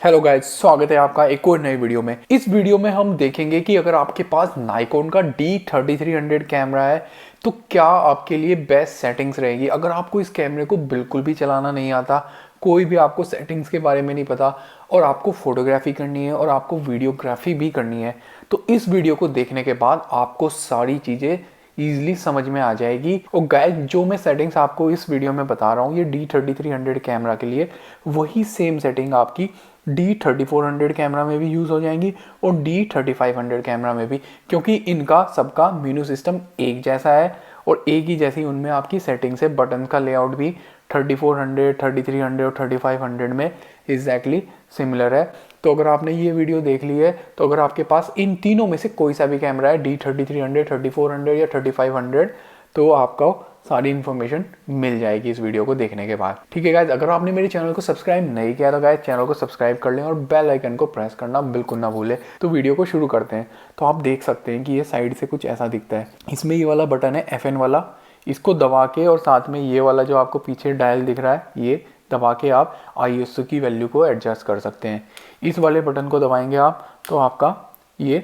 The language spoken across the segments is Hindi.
हेलो गाइस, स्वागत है आपका एक और नई वीडियो में। इस वीडियो में हम देखेंगे कि अगर आपके पास नाइकोन का D3300 कैमरा है तो क्या आपके लिए बेस्ट सेटिंग्स रहेगी। अगर आपको इस कैमरे को बिल्कुल भी चलाना नहीं आता, कोई भी आपको सेटिंग्स के बारे में नहीं पता और आपको फोटोग्राफी करनी है और आपको वीडियोग्राफी भी करनी है, तो इस वीडियो को देखने के बाद आपको सारी चीज़ें ईजिली समझ में आ जाएगी। और गाइस, जो मैं सेटिंग्स आपको इस वीडियो में बता रहा हूँ ये D3300 कैमरा के लिए, वही सेम सेटिंग आपकी D3400 कैमरा में भी यूज़ हो जाएंगी और D3500 कैमरा में भी, क्योंकि इनका सबका मेनू सिस्टम एक जैसा है और एक ही जैसी उनमें आपकी सेटिंग्स है। बटन का लेआउट भी 3400, 3300 और 3500 में एग्जैक्टली सिमिलर है। तो अगर आपने ये वीडियो देख ली है तो अगर आपके पास इन तीनों में से कोई सा भी कैमरा है D3300, 3400 या 3500, तो आपका सारी इन्फॉर्मेशन मिल जाएगी इस वीडियो को देखने के बाद। ठीक है गाइज, अगर आपने मेरे चैनल को सब्सक्राइब नहीं किया तो गाइज चैनल को सब्सक्राइब कर लें और बेल आइकन को प्रेस करना बिल्कुल ना भूलें। तो वीडियो को शुरू करते हैं। तो आप देख सकते हैं कि ये साइड से कुछ ऐसा दिखता है। इसमें ये वाला बटन है FN वाला, इसको दबा के और साथ में ये वाला जो आपको पीछे डायल दिख रहा है ये दबा के आप ISO की वैल्यू को एडजस्ट कर सकते हैं। इस वाले बटन को दबाएंगे आप तो आपका ये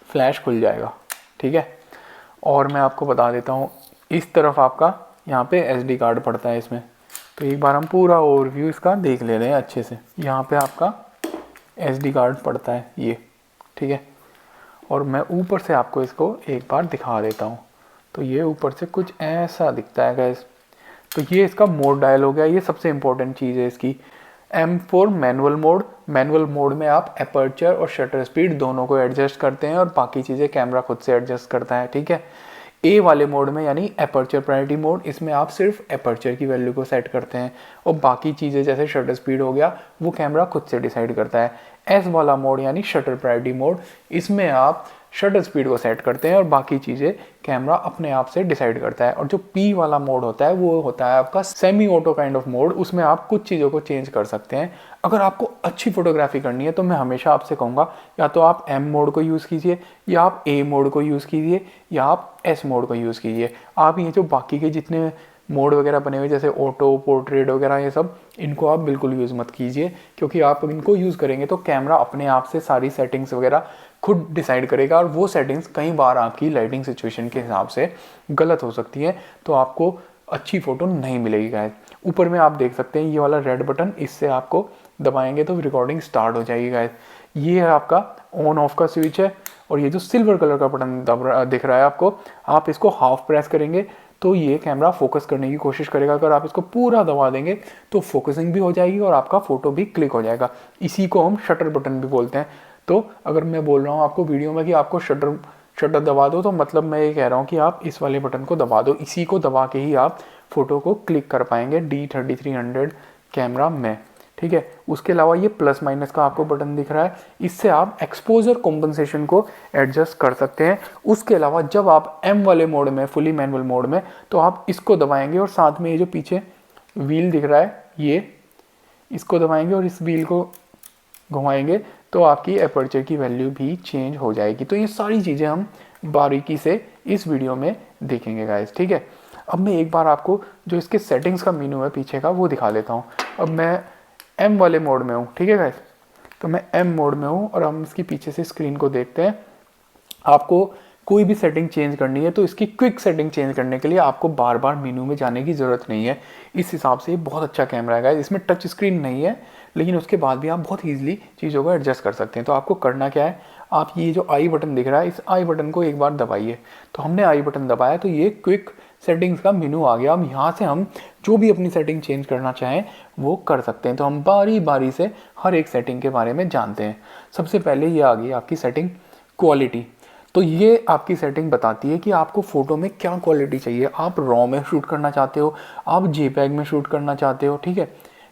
फ्लैश खुल जाएगा। ठीक है, और मैं आपको बता देता हूँ, इस तरफ आपका यहाँ पे SD कार्ड पड़ता है इसमें। तो एक बार हम पूरा ओवरव्यू इसका देख ले रहे हैं अच्छे से। यहाँ पे आपका SD कार्ड पड़ता है ये, ठीक है। और मैं ऊपर से आपको इसको एक बार दिखा देता हूँ। तो ये ऊपर से कुछ ऐसा दिखता है गाइस। तो ये इसका मोड डायल हो गया। ये सबसे इंपॉर्टेंट चीज़ है इसकी। M4 manual mode. Manual mode में आप अपर्चर और शटर स्पीड दोनों को एडजस्ट करते हैं और बाकी चीज़ें कैमरा खुद से एडजस्ट करता है। ठीक है। ए वाले मोड में यानी अपर्चर प्रायोरिटी मोड, इसमें आप सिर्फ अपर्चर की वैल्यू को सेट करते हैं और बाकी चीज़ें जैसे शटर स्पीड हो गया वो कैमरा खुद से डिसाइड करता है। एस वाला मोड यानी शटर प्रायोरिटी मोड, इसमें आप शटर स्पीड को सेट करते हैं और बाकी चीज़ें कैमरा अपने आप से डिसाइड करता है। और जो पी वाला मोड होता है वो होता है आपका semi auto kind of mode. उसमें आप कुछ चीज़ों को चेंज कर सकते हैं। अगर आपको अच्छी फोटोग्राफी करनी है तो मैं हमेशा आपसे कहूँगा या तो आप M मोड को यूज़ कीजिए या आप A मोड को यूज़ कीजिए या आप S मोड को यूज़ कीजिए। आप ये जो बाकी के जितने मोड वगैरह बने हुए जैसे ऑटो, पोर्ट्रेट वगैरह, ये सब इनको आप बिल्कुल यूज़ मत कीजिए, क्योंकि आप इनको यूज़ करेंगे तो कैमरा अपने आप से सारी सेटिंग्स वगैरह खुद डिसाइड करेगा और वो सेटिंग्स कई बार आपकी लाइटिंग सिचुएशन के हिसाब से गलत हो सकती है, तो आपको अच्छी फ़ोटो नहीं मिलेगी गाइस। ऊपर में आप देख सकते हैं ये वाला रेड बटन, इससे आपको दबाएंगे तो रिकॉर्डिंग स्टार्ट हो जाएगी गाइस। ये है आपका ऑन ऑफ का स्विच है। और ये जो सिल्वर कलर का बटन दिख रहा है आपको, आप इसको हाफ प्रेस करेंगे तो ये कैमरा फोकस करने की कोशिश करेगा। अगर आप इसको पूरा दबा देंगे तो फोकसिंग भी हो जाएगी और आपका फोटो भी क्लिक हो जाएगा। इसी को हम शटर बटन भी बोलते हैं। तो अगर मैं बोल रहा हूँ आपको वीडियो में कि आपको शटर दबा दो, तो मतलब मैं ये कह रहा हूँ कि आप इस वाले बटन को दबा दो। इसी को दबा के ही आप फोटो को क्लिक कर पाएंगे D3300 कैमरा में। ठीक है। उसके अलावा ये प्लस माइनस का आपको बटन दिख रहा है, इससे आप एक्सपोजर कॉम्पनसेशन को एडजस्ट कर सकते हैं। उसके अलावा जब आप M वाले मोड में, फुली मैनुअल मोड में, तो आप इसको दबाएंगे और साथ में ये जो पीछे व्हील दिख रहा है ये, इसको दबाएंगे और इस व्हील को घुमाएंगे तो आपकी अपर्चर की वैल्यू भी चेंज हो जाएगी। तो ये सारी चीज़ें हम बारीकी से इस वीडियो में देखेंगे गाइस। ठीक है। अब मैं एक बार आपको जो इसके सेटिंग्स का मेनू है पीछे का वो दिखा देता हूँ। अब मैं M वाले मोड में हूँ। ठीक है गाइस, तो मैं M मोड में हूँ और हम इसकी पीछे से स्क्रीन को देखते हैं। आपको कोई भी सेटिंग चेंज करनी है तो इसकी क्विक सेटिंग चेंज करने के लिए आपको बार बार मेनू में जाने की ज़रूरत नहीं है। इस हिसाब से ये बहुत अच्छा कैमरा है गाइस। इसमें टच स्क्रीन नहीं है, लेकिन उसके बाद भी आप बहुत ईजिली चीज़ों को एडजस्ट कर सकते हैं। तो आपको करना क्या है, आप ये जो आई बटन दिख रहा है इस आई बटन को एक बार दबाइए। तो हमने आई बटन दबाया तो ये क्विक सेटिंग्स का मेनू आ गया। अब यहाँ से हम जो भी अपनी सेटिंग चेंज करना चाहें वो कर सकते हैं। तो हम बारी बारी से हर एक सेटिंग के बारे में जानते हैं। सबसे पहले ये आ गई आपकी सेटिंग क्वालिटी। तो ये आपकी सेटिंग बताती है कि आपको फ़ोटो में क्या क्वालिटी चाहिए। आप रॉ में शूट करना चाहते हो, आप JPEG में शूट करना चाहते हो। ठीक है।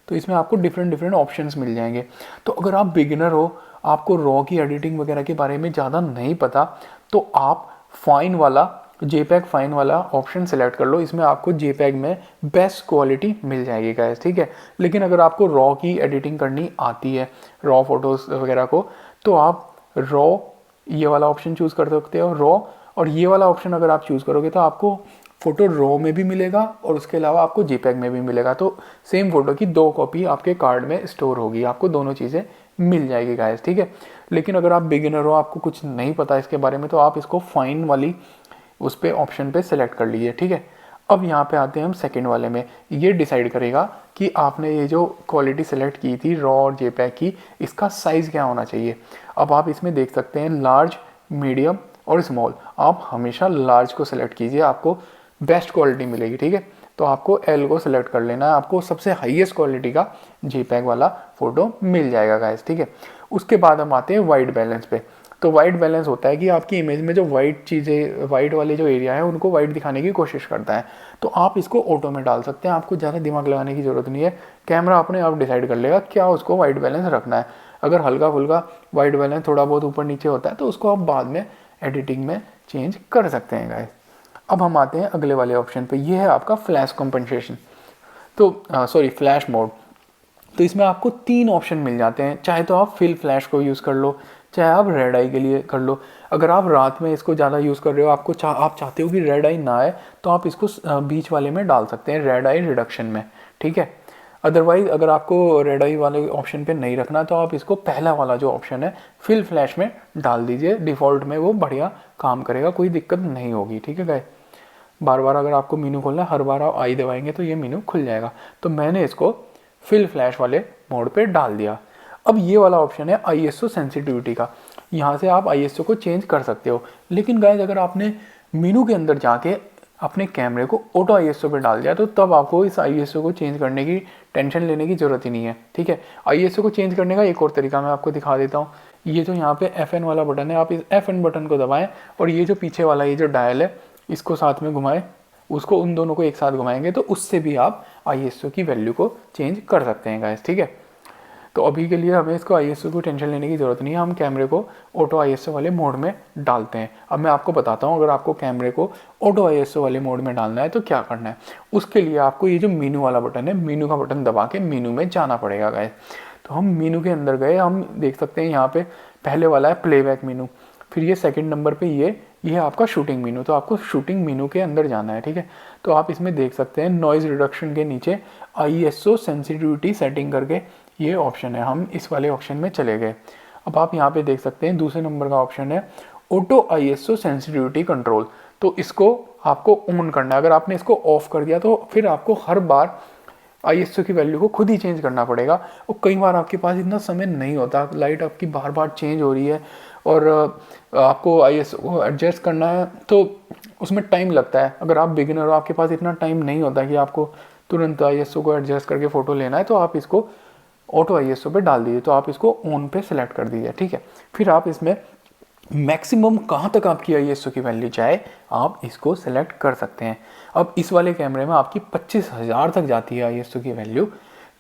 तो इसमें आपको डिफरेंट ऑप्शंस मिल जाएंगे। तो अगर आप बिगिनर हो, आपको रॉ की एडिटिंग वगैरह के बारे में ज़्यादा नहीं पता, तो आप फाइन वाला, JPEG फाइन वाला ऑप्शन सेलेक्ट कर लो। इसमें आपको JPEG में बेस्ट क्वालिटी मिल जाएगी गाइस। ठीक है। लेकिन अगर आपको रॉ की एडिटिंग करनी आती है, रॉ फोटोज़ वगैरह को, तो आप रॉ ये वाला ऑप्शन चूज़ कर सकते हो, रॉ। और ये वाला ऑप्शन अगर आप चूज़ करोगे तो आपको फ़ोटो रॉ में भी मिलेगा और उसके अलावा आपको JPEG में भी मिलेगा। तो सेम फ़ोटो की 2 कॉपी आपके कार्ड में स्टोर होगी, आपको दोनों चीज़ें मिल जाएगी गाइस, ठीक है। लेकिन अगर आप बिगिनर हो, आपको कुछ नहीं पता इसके बारे में, तो आप इसको फाइन वाली उस पे ऑप्शन पे सेलेक्ट कर लीजिए, ठीक है। अब यहाँ पे आते हैं हम सेकंड वाले में। ये डिसाइड करेगा कि आपने ये जो क्वालिटी सेलेक्ट की थी रॉ और जेपैग की, इसका साइज़ क्या होना चाहिए। अब आप इसमें देख सकते हैं लार्ज, मीडियम और स्मॉल। आप हमेशा लार्ज को सेलेक्ट कीजिए, आपको बेस्ट क्वालिटी मिलेगी, ठीक है। तो आपको एल को सिलेक्ट कर लेना है, आपको सबसे हाईएस्ट क्वालिटी का जेपैग वाला फ़ोटो मिल जाएगा गाइस, ठीक है। उसके बाद हम आते हैं वाइट बैलेंस पे। तो वाइट बैलेंस होता है कि आपकी इमेज में जो वाइट चीज़ें, वाइट वाले जो एरिया है उनको वाइट दिखाने की कोशिश करता है। तो आप इसको ऑटो में डाल सकते हैं, आपको ज़्यादा दिमाग लगाने की ज़रूरत नहीं है। कैमरा अपने आप डिसाइड कर लेगा क्या उसको वाइट बैलेंस रखना है। अगर हल्का फुल्का वाइट बैलेंस थोड़ा बहुत ऊपर नीचे होता है तो उसको आप बाद में एडिटिंग में चेंज कर सकते हैं गाइस। अब हम आते हैं अगले वाले ऑप्शन पे, ये है आपका फ्लैश कंपनसेशन। तो सॉरी, फ्लैश मोड। तो इसमें आपको 3 ऑप्शन मिल जाते हैं। चाहे तो आप फिल फ्लैश को यूज़ कर लो, चाहे आप रेड आई के लिए कर लो। अगर आप रात में इसको ज़्यादा यूज़ कर रहे हो, आप चाहते हो कि रेड आई ना आए, तो आप इसको बीच वाले में डाल सकते हैं, रेड आई रिडक्शन में, ठीक है। अदरवाइज अगर आपको रेड आई वाले ऑप्शन पे नहीं रखना, तो आप इसको पहला वाला जो ऑप्शन है फिल फ्लैश में डाल दीजिए। डिफ़ॉल्ट में वो बढ़िया काम करेगा, कोई दिक्कत नहीं होगी, ठीक है गाइस। बार बार अगर आपको मेनू खोलना है, हर बार आप आई दबाएंगे तो ये मेनू खुल जाएगा। तो मैंने इसको फिल फ्लैश वाले मोड पे डाल दिया। अब ये वाला ऑप्शन है आईएसओ सेंसिटिविटी का, यहाँ से आप आईएसओ को चेंज कर सकते हो। लेकिन गाइस अगर आपने मेनू के अंदर जाके अपने कैमरे को ऑटो आईएसओ पे डाल दिया, तो तब आपको इस आईएसओ को चेंज करने की टेंशन लेने की ज़रूरत ही नहीं है, ठीक है। आईएसओ को चेंज करने का एक और तरीका मैं आपको दिखा देता हूँ। ये जो यहाँ पे FN वाला बटन है, आप इस FN बटन को दबाएं और ये जो पीछे वाला ये जो डायल है इसको साथ में घुमाएं, उसको उन दोनों को एक साथ घुमाएंगे तो उससे भी आप आईएसओ की वैल्यू को चेंज कर सकते हैं गाइस, ठीक है। तो अभी के लिए हमें इसको आईएसओ को टेंशन लेने की ज़रूरत नहीं है, हम कैमरे को ऑटो आईएसओ वाले मोड में डालते हैं। अब मैं आपको बताता हूँ, अगर आपको कैमरे को ऑटो आईएसओ वाले मोड में डालना है तो क्या करना है। उसके लिए आपको ये जो मेनू वाला बटन है, मेनू का बटन दबा के मेनू में जाना पड़ेगा गाइस। तो हम मेनू के अंदर गए, हम देख सकते हैं यहाँ पे पहले वाला है प्लेबैक मेनू, फिर ये सेकंड नंबर पे ये है आपका शूटिंग मेनू। तो आपको शूटिंग मेनू के अंदर जाना है, ठीक है। तो आप इसमें देख सकते हैं नॉइज़ रिडक्शन के नीचे आईएसओ सेंसिटिविटी सेटिंग करके ये ऑप्शन है, हम इस वाले ऑप्शन में चले गए। अब आप यहाँ पे देख सकते हैं दूसरे नंबर का ऑप्शन है ऑटो आईएसओ सेंसिटिविटी कंट्रोल। तो इसको आपको ऑन करना है। अगर आपने इसको ऑफ कर दिया तो फिर आपको हर बार आईएसओ की वैल्यू को खुद ही चेंज करना पड़ेगा, और कई बार आपके पास इतना समय नहीं होता, लाइट आपकी बार बार चेंज हो रही है और आपको आईएसओ को एडजस्ट करना है तो उसमें टाइम लगता है। अगर आप बिगिनर हो, आपके पास इतना टाइम नहीं होता कि आपको तुरंत आईएसओ को एडजस्ट करके फ़ोटो लेना है, तो आप इसको ऑटो आईएसओ पे डाल दीजिए। तो आप इसको ऑन पे सेलेक्ट कर दीजिए, ठीक है। फिर आप इसमें मैक्सिमम कहाँ तक आपकी आईएसओ की वैल्यू चाहे आप इसको सेलेक्ट कर सकते हैं। अब इस वाले कैमरे में आपकी 25,000 तक जाती है आईएसओ की वैल्यू।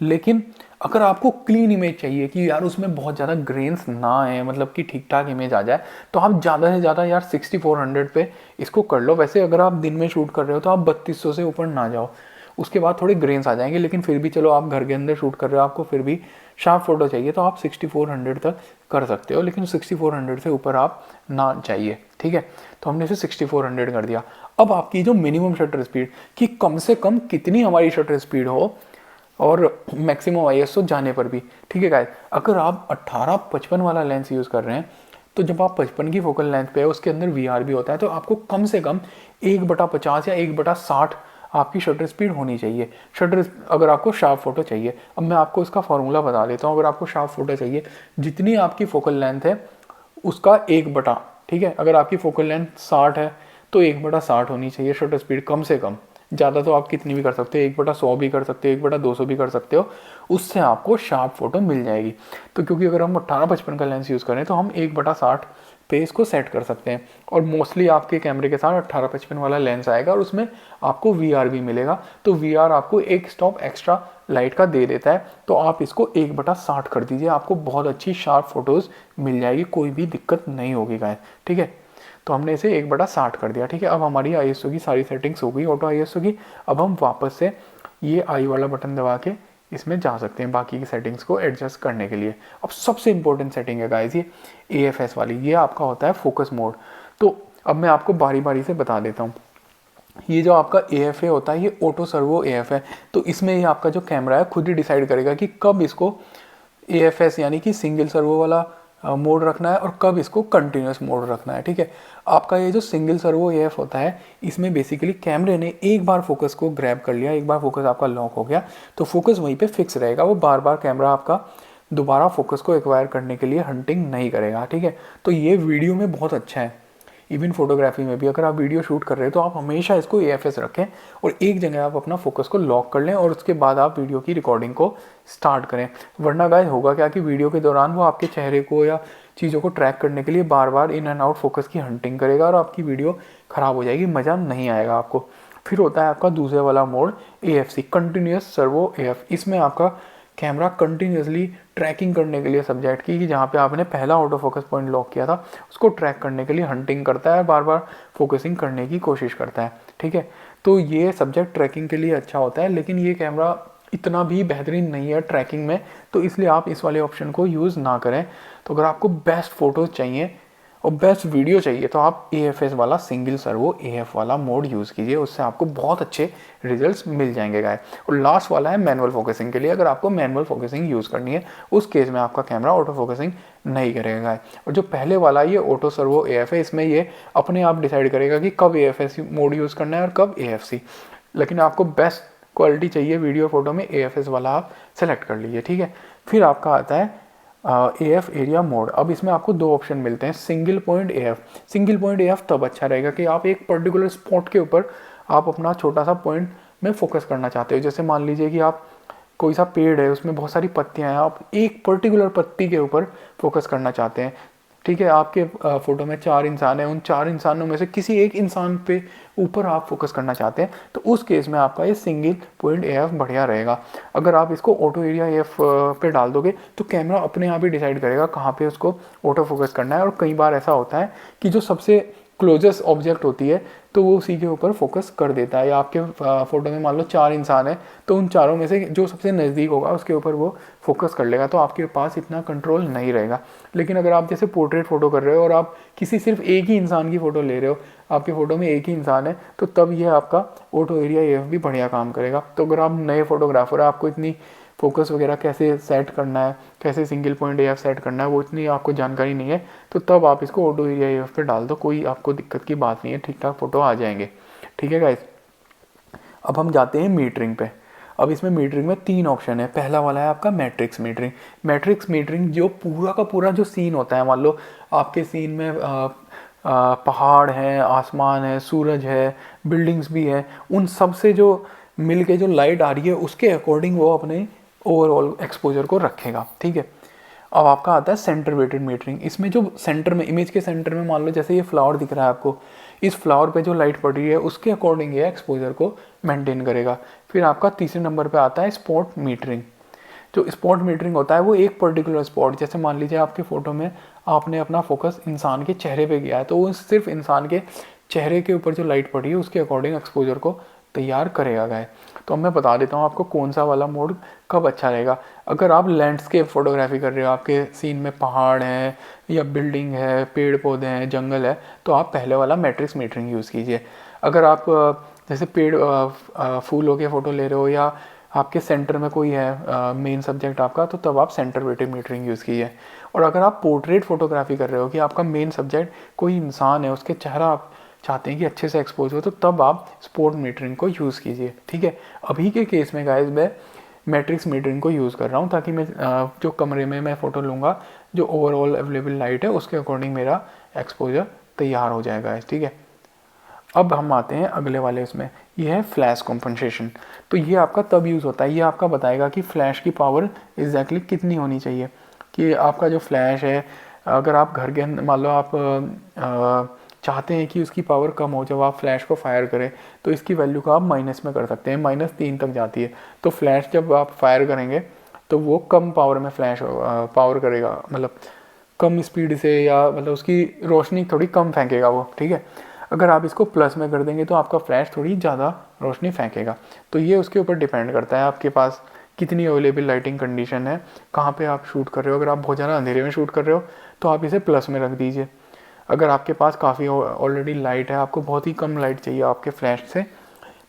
लेकिन अगर आपको क्लीन इमेज चाहिए कि यार उसमें बहुत ज़्यादा ग्रेन्स ना आए, मतलब कि ठीक ठाक इमेज आ जाए, तो आप ज़्यादा से ज़्यादा यार 6400 पे इसको कर लो। वैसे अगर आप दिन में शूट कर रहे हो तो आप 3200 से ऊपर ना जाओ, उसके बाद थोड़े ग्रेन्स आ जाएंगे। लेकिन फिर भी चलो, आप घर के अंदर शूट कर रहे हो, आपको फिर भी शार्प फोटो चाहिए तो आप 6400 तक कर सकते हो। लेकिन 6400 से ऊपर आप ना चाहिए, ठीक है। तो हमने इसे 6400 कर दिया। अब आपकी जो मिनिमम शटर स्पीड, कि कम से कम कितनी हमारी शटर स्पीड हो और मैक्सिमम आईएसओ जाने पर भी, ठीक है गाइस। अगर आप 18-55 वाला लेंस यूज़ कर रहे हैं तो जब आप 55 की फोकल लेंथ पे है, उसके अंदर वीआर भी होता है, तो आपको कम से कम 1/50 या 1/60 आपकी शटर स्पीड होनी चाहिए। अगर आपको शार्प फोटो चाहिए, अब मैं आपको इसका फॉर्मूला बता देता हूँ। अगर आपको शार्प फोटो चाहिए, जितनी आपकी फोकल लेंथ है उसका 1/, ठीक है। अगर आपकी फोकल लेंथ 60 है तो 1/60 होनी चाहिए शटर स्पीड कम से कम। ज़्यादा तो आप कितनी भी कर सकते हो, 1/100 भी कर सकते हो, 1/200 भी कर सकते हो, उससे आपको शार्प फोटो मिल जाएगी। तो क्योंकि अगर हम 18-55 का लेंस यूज़ करें तो हम 1/60 पे इसको सेट कर सकते हैं। और मोस्टली आपके कैमरे के साथ 18-55 वाला लेंस आएगा और उसमें आपको वीआर भी मिलेगा। तो वीआर आपको एक स्टॉप एक्स्ट्रा लाइट का दे देता है। तो आप इसको 1/60 कर दीजिए, आपको बहुत अच्छी शार्प फोटोज़ मिल जाएगी, कोई भी दिक्कत नहीं होगी गाइस, ठीक है। तो हमने इसे 1/60 कर दिया, ठीक है। अब हमारी आईएसओ की सारी सेटिंग्स हो गई, ऑटो आईएसओ की। अब हम वापस से ये आई वाला बटन दबा के इसमें जा सकते हैं बाकी की सेटिंग्स को एडजस्ट करने के लिए। अब सबसे इंपॉर्टेंट सेटिंग है गाइस ये AFS वाली, ये आपका होता है फोकस मोड। तो अब मैं आपको बारी बारी से बता देता हूँ। ये जो आपका AFA होता है, ये ऑटो सर्वो AF है। तो इसमें ये आपका जो कैमरा है खुद ही डिसाइड करेगा कि कब इसको AFS यानी कि सिंगल सर्वो वाला मोड रखना है और कब इसको कंटिन्यूस मोड रखना है। ठीक है, आपका ये जो सिंगल सर्वो AF होता है, इसमें बेसिकली कैमरे ने एक बार फोकस को ग्रैब कर लिया, एक बार फोकस आपका लॉक हो गया तो फोकस वहीं पे फिक्स रहेगा, वो बार बार कैमरा आपका दोबारा फोकस को एक्वायर करने के लिए हंटिंग नहीं करेगा। ठीक है, तो ये वीडियो में बहुत अच्छा है। इवन फोटोग्राफी में भी अगर आप वीडियो शूट कर रहे हो तो आप हमेशा इसको AFS रखें और एक जगह आप अपना फोकस को लॉक कर लें और उसके बाद आप वीडियो की रिकॉर्डिंग को स्टार्ट करें। वरना गाइस होगा क्या कि वीडियो के दौरान वो आपके चेहरे को या चीज़ों को ट्रैक करने के लिए बार बार इन एंड आउट फोकस की हंटिंग करेगा और आपकी वीडियो ख़राब हो जाएगी, मज़ा नहीं आएगा आपको। फिर होता है आपका दूसरे वाला mode AFC, continuous servo AF। इसमें आपका कैमरा कंटिन्यूसली ट्रैकिंग करने के लिए सब्जेक्ट की, कि जहाँ पे आपने पहला ऑटो फोकस पॉइंट लॉक किया था उसको ट्रैक करने के लिए हंटिंग करता है, बार बार फोकसिंग करने की कोशिश करता है। ठीक है, तो ये सब्जेक्ट ट्रैकिंग के लिए अच्छा होता है, लेकिन ये कैमरा इतना भी बेहतरीन नहीं है ट्रैकिंग में, तो इसलिए आप इस वाले ऑप्शन को यूज़ ना करें। तो अगर आपको बेस्ट फोटोज़ चाहिए और बेस्ट वीडियो चाहिए तो आप AFS वाला सिंगल सर्वो AF वाला मोड यूज़ कीजिए, उससे आपको बहुत अच्छे रिजल्ट्स मिल जाएंगे गाइस। और लास्ट वाला है मैनुअल फोकसिंग के लिए। अगर आपको मैनुअल फोकसिंग यूज़ करनी है उस केस में आपका कैमरा ऑटो फोकसिंग नहीं करेगा गाइस। और जो पहले वाला ये ऑटो सर्वो AF है, इसमें ये अपने आप डिसाइड करेगा कि कब AFS मोड यूज़ करना है और कब AFC। लेकिन आपको बेस्ट क्वालिटी चाहिए वीडियो फोटो में, AFS वाला आप सेलेक्ट कर लीजिए। ठीक है, फिर आपका आता है AF एरिया मोड। अब इसमें आपको दो ऑप्शन मिलते हैं, single point AF। Single point AF तब अच्छा रहेगा कि आप एक पर्टिकुलर स्पॉट के ऊपर आप अपना छोटा सा पॉइंट में फोकस करना चाहते हो। जैसे मान लीजिए कि आप कोई सा पेड़ है, उसमें बहुत सारी पत्तियां हैं, आप एक पर्टिकुलर पत्ती के ऊपर फोकस करना चाहते हैं। ठीक है, आपके फोटो में 4 इंसान हैं, उन 4 इंसानों में से किसी एक इंसान पे ऊपर आप फोकस करना चाहते हैं, तो उस केस में आपका ये सिंगल पॉइंट AF बढ़िया रहेगा। अगर आप इसको ऑटो एरिया AF पे डाल दोगे तो कैमरा अपने आप ही डिसाइड करेगा कहाँ पे उसको ऑटो फोकस करना है। और कई बार ऐसा होता है कि जो सबसे क्लोजेस्ट ऑब्जेक्ट होती है तो वो उसी के ऊपर फोकस कर देता है। या आपके फोटो में मान लो 4 इंसान है तो उन चारों में से जो सबसे नज़दीक होगा उसके ऊपर वो फोकस कर लेगा, तो आपके पास इतना कंट्रोल नहीं रहेगा। लेकिन अगर आप जैसे पोर्ट्रेट फ़ोटो कर रहे हो और आप किसी सिर्फ एक ही इंसान की फ़ोटो ले रहे हो, आपके फ़ोटो में एक ही इंसान है, तो तब ये आपका ऑटो एरिया AF भी बढ़िया काम करेगा। तो अगर आप नए फोटोग्राफर है, आपको इतनी फोकस वगैरह कैसे सेट करना है, कैसे सिंगल पॉइंट AF सेट करना है, वो इतनी आपको जानकारी नहीं है, तो तब आप इसको ऑटो एरिया AF पे डाल दो, कोई आपको दिक्कत की बात नहीं है, ठीक ठाक फोटो आ जाएंगे। ठीक है गाइस, अब हम जाते हैं मीटरिंग पे। अब इसमें मीटरिंग में 3 ऑप्शन है। पहला वाला है आपका मैट्रिक्स मीटरिंग। मैट्रिक्स मीटरिंग जो पूरा का पूरा जो सीन होता है, मान लो आपके सीन में पहाड़ है, आसमान है, सूरज है, बिल्डिंग्स भी है, उन सब से जो मिल के जो लाइट आ रही है उसके अकॉर्डिंग वो अपने ओवरऑल एक्सपोजर को रखेगा। ठीक है, अब आपका आता है सेंटर वेटेड मीटरिंग। इसमें जो सेंटर में, इमेज के सेंटर में मान लो जैसे ये फ्लावर दिख रहा है आपको, इस फ्लावर पे जो लाइट पड़ रही है उसके अकॉर्डिंग ये एक्सपोजर को मेंटेन करेगा। फिर आपका तीसरे नंबर पे आता है स्पॉट मीटरिंग। जो स्पॉट मीटरिंग होता है वो एक पर्टिकुलर स्पॉट, जैसे मान लीजिए आपके फ़ोटो में आपने अपना फोकस इंसान के चेहरे पे किया है, तो वो सिर्फ इंसान के चेहरे के ऊपर जो लाइट पड़ी है उसके अकॉर्डिंग एक्सपोजर को तैयार करेगा गाय। तो अब मैं बता देता हूँ आपको कौन सा वाला मोड कब अच्छा रहेगा। अगर आप लैंडस्केप फोटोग्राफी कर रहे हो, आपके सीन में पहाड़ है या बिल्डिंग है, पेड़ पौधे हैं, जंगल है, तो आप पहले वाला मैट्रिक्स मीटरिंग यूज़ कीजिए। अगर आप जैसे पेड़ फूलों के फ़ोटो ले रहे हो या आपके सेंटर में कोई है मेन सब्जेक्ट आपका, तो तब आप सेंटर वेटेड मीटरिंग यूज़ कीजिए। और अगर आप पोर्ट्रेट फोटोग्राफी कर रहे हो कि आपका मेन सब्जेक्ट कोई इंसान है, उसके चेहरा आप चाहते हैं कि अच्छे से एक्सपोज हो, तो तब आप स्पॉट मीटरिंग को यूज़ कीजिए। ठीक है, अभी के केस में गाइस मैं मैट्रिक्स मीटरिंग को यूज़ कर रहा हूँ, ताकि मैं जो कमरे में मैं फ़ोटो लूँगा, जो ओवरऑल अवेलेबल लाइट है उसके अकॉर्डिंग मेरा एक्सपोजर तैयार हो जाएगा। ठीक है, अब हम आते हैं अगले वाले उसमें, ये है फ्लैश कॉम्पनसेशन। तो ये आपका तब यूज़ होता है, ये आपका बताएगा कि फ्लैश की पावर एग्जैक्टली कितनी होनी चाहिए। कि आपका जो फ्लैश है, अगर आप घर के अंदर मान लो आप चाहते हैं कि उसकी पावर कम हो जब आप फ्लैश को फायर करें, तो इसकी वैल्यू को आप माइनस में कर सकते हैं, -3 तक जाती है। तो फ्लैश जब आप फायर करेंगे तो वो कम पावर में फ्लैश पावर करेगा, मतलब कम स्पीड से, या मतलब उसकी रोशनी थोड़ी कम फेंकेगा वो। ठीक है, अगर आप इसको प्लस में कर देंगे तो आपका फ्लैश थोड़ी ज़्यादा रोशनी फेंकेगा। तो ये उसके ऊपर डिपेंड करता है आपके पास कितनी अवेलेबल लाइटिंग कंडीशन है, कहाँ पे आप शूट कर रहे हो। अगर आप बहुत ज़्यादा अंधेरे में शूट कर रहे हो तो आप इसे प्लस में रख दीजिए। अगर आपके पास काफ़ी ऑलरेडी लाइट है, आपको बहुत ही कम लाइट चाहिए आपके फ्लैश से,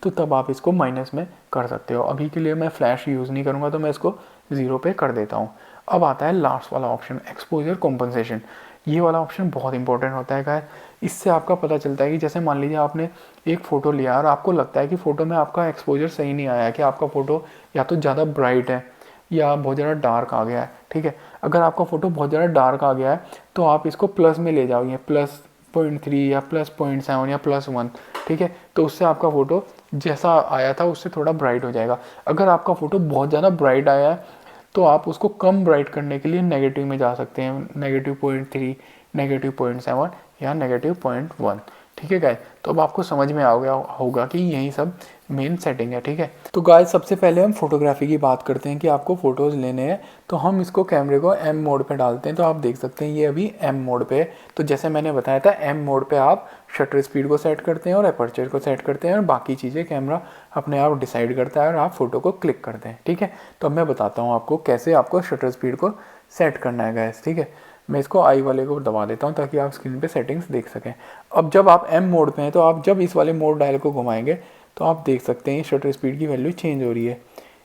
तो तब आप इसको माइनस में कर सकते हो। अभी के लिए मैं फ्लैश यूज़ नहीं करूँगा, तो मैं इसको 0 पे कर देता हूँ। अब आता है लास्ट वाला ऑप्शन, एक्सपोजर कॉम्पनसेशन। ये वाला ऑप्शन बहुत इंपॉर्टेंट होता है गाइस। इससे आपका पता चलता है कि जैसे मान लीजिए आपने एक फ़ोटो लिया और आपको लगता है कि फ़ोटो में आपका एक्सपोजर सही नहीं आया, कि आपका फ़ोटो या तो ज़्यादा ब्राइट है या बहुत ज़्यादा डार्क आ गया है, ठीक है। अगर आपका फ़ोटो बहुत ज़्यादा डार्क आ गया है तो आप इसको प्लस में ले जाओगे, +0.3 या +0.7 या +1, ठीक है। तो उससे आपका फ़ोटो जैसा आया था उससे थोड़ा ब्राइट हो जाएगा। अगर आपका फ़ोटो बहुत ज़्यादा ब्राइट आया है तो आप उसको कम ब्राइट करने के लिए नेगेटिव में जा सकते हैं, -0.3, -0.7 या -0.1, ठीक है गाइस। तो अब आपको समझ में आ गया होगा कि यही सब मेन सेटिंग है, ठीक है। तो गाइस सबसे पहले हम फोटोग्राफी की बात करते हैं कि आपको फ़ोटोज़ लेने हैं, तो हम इसको कैमरे को एम मोड पे डालते हैं। तो आप देख सकते हैं ये अभी एम मोड पे है। तो जैसे मैंने बताया था एम मोड पे आप शटर स्पीड को सेट करते हैं और अपर्चर को सेट करते हैं और बाकी चीज़ें कैमरा अपने आप डिसाइड करता है और आप फ़ोटो को क्लिक करते हैं, ठीक है। तो अब मैं बताता हूँ आपको कैसे आपको शटर स्पीड को सेट करना है गाइस, ठीक है। मैं इसको आई वाले को दबा देता हूँ ताकि आप स्क्रीन पे सेटिंग्स देख सकें। अब जब आप एम मोड पे हैं तो आप जब इस वाले मोड डायल को घुमाएंगे तो आप देख सकते हैं शटर स्पीड की वैल्यू चेंज हो रही है,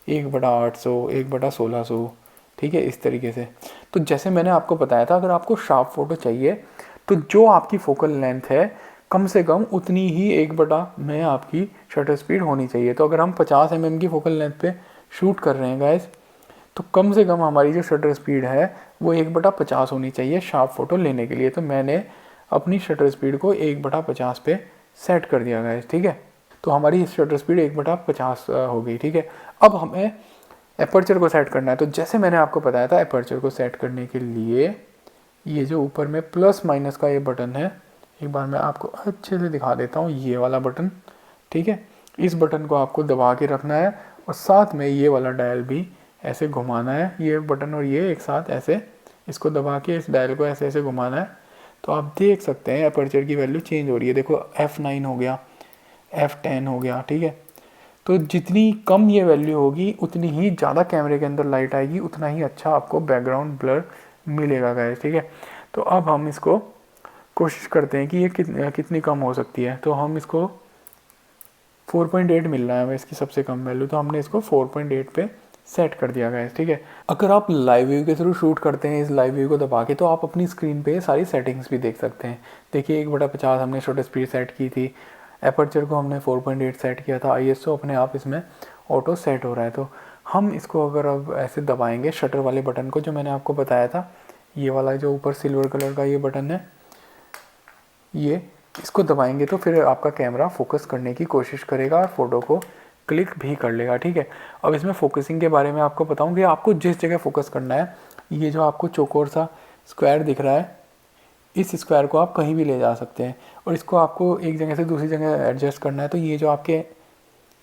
1/800, 1/1600, ठीक है, इस तरीके से। तो जैसे मैंने आपको बताया था अगर आपको शार्प फोटो चाहिए तो जो आपकी फोकल लेंथ है कम से कम उतनी ही 1 में आपकी शटर स्पीड होनी चाहिए। तो अगर हम 50 mm की फोकल लेंथ पे शूट कर रहे हैं गाइस तो कम से कम हमारी जो शटर स्पीड है वो 1/50 होनी चाहिए शार्प फोटो लेने के लिए। तो मैंने अपनी शटर स्पीड को 1/50 पे सेट कर दिया गाइस, ठीक है। तो हमारी शटर स्पीड 1/50 हो गई, ठीक है। अब हमें एपर्चर को सेट करना है। तो जैसे मैंने आपको बताया था एपर्चर को सेट करने के लिए ये जो ऊपर में प्लस माइनस का ये बटन है, एक बार मैं आपको अच्छे से दिखा देता हूँ, ये वाला बटन, ठीक है। इस बटन को आपको दबा के रखना है और साथ में ये वाला डायल भी ऐसे घुमाना है, ये बटन और ये एक साथ ऐसे इसको दबा के इस डायल को ऐसे ऐसे घुमाना है। तो आप देख सकते हैं अपर्चर की वैल्यू चेंज हो रही है, देखो F9 हो गया, F10 हो गया, ठीक है। तो जितनी कम ये वैल्यू होगी उतनी ही ज़्यादा कैमरे के अंदर लाइट आएगी, उतना ही अच्छा आपको बैकग्राउंड ब्लर मिलेगा गाइस, ठीक है। तो अब हम इसको कोशिश करते हैं कि ये कितनी कम हो सकती है। तो हम इसको 4.8 मिल रहा है हमें इसकी सबसे कम वैल्यू, तो हमने इसको 4.8 पे सेट कर दिया गाइस, ठीक है। अगर आप लाइव व्यू के थ्रू शूट करते हैं इस लाइव व्यू को दबा के तो आप अपनी स्क्रीन पे सारी सेटिंग्स भी देख सकते हैं। देखिए 1/50 हमने शटर स्पीड सेट की थी, एपर्चर को हमने 4.8 सेट किया था, ISO अपने आप इसमें ऑटो सेट हो रहा है। तो हम इसको अगर अब ऐसे दबाएंगे शटर वाले बटन को जो मैंने आपको बताया था, ये वाला जो ऊपर सिल्वर कलर का ये बटन है, ये इसको दबाएंगे तो फिर आपका कैमरा फोकस करने की कोशिश करेगा और फोटो को क्लिक भी कर लेगा, ठीक है। अब इसमें फोकसिंग के बारे में आपको बताऊं कि आपको जिस जगह फोकस करना है, ये जो आपको चौकोर सा स्क्वायर दिख रहा है, इस स्क्वायर को आप कहीं भी ले जा सकते हैं और इसको आपको एक जगह से दूसरी जगह एडजस्ट करना है। तो ये जो आपके